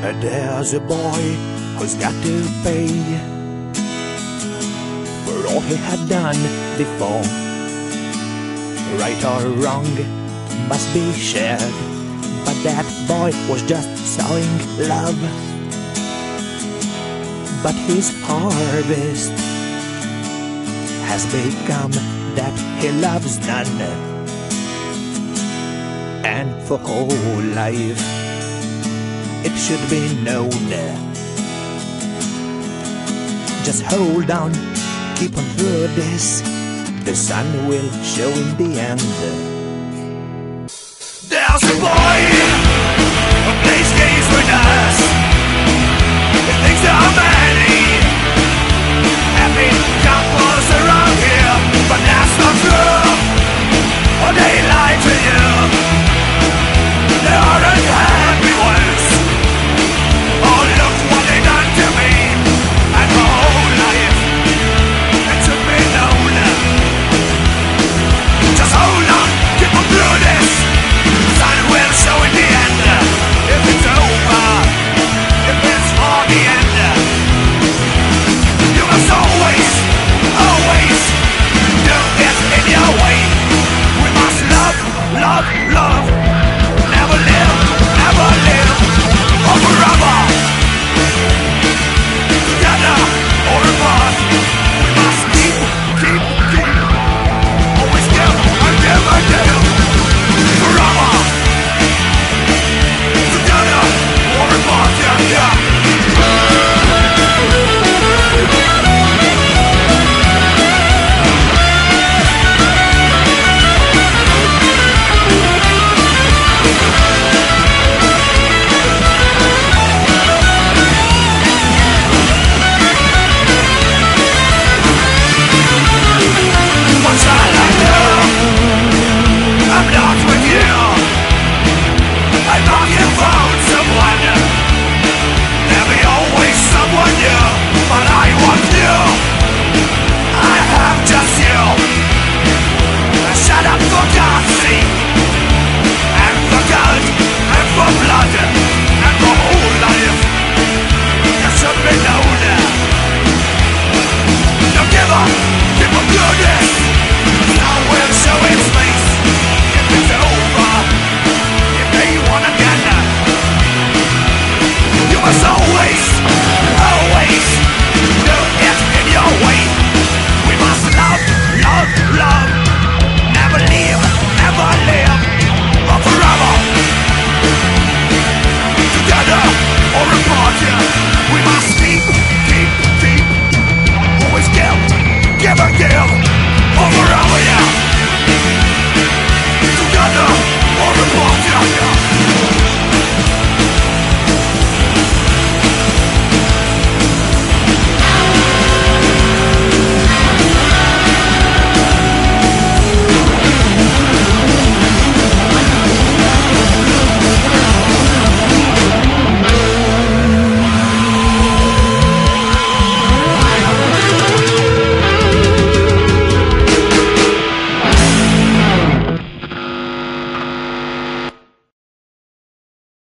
There's a boy who's got to pay for all he had done before. Right or wrong must be shared, but that boy was just sowing love. But his harvest has become that he loves none, and for whole life it should be known. Just hold on, keep on through this, the sun will show in the end. There's a boy who plays games with us, he thinks they're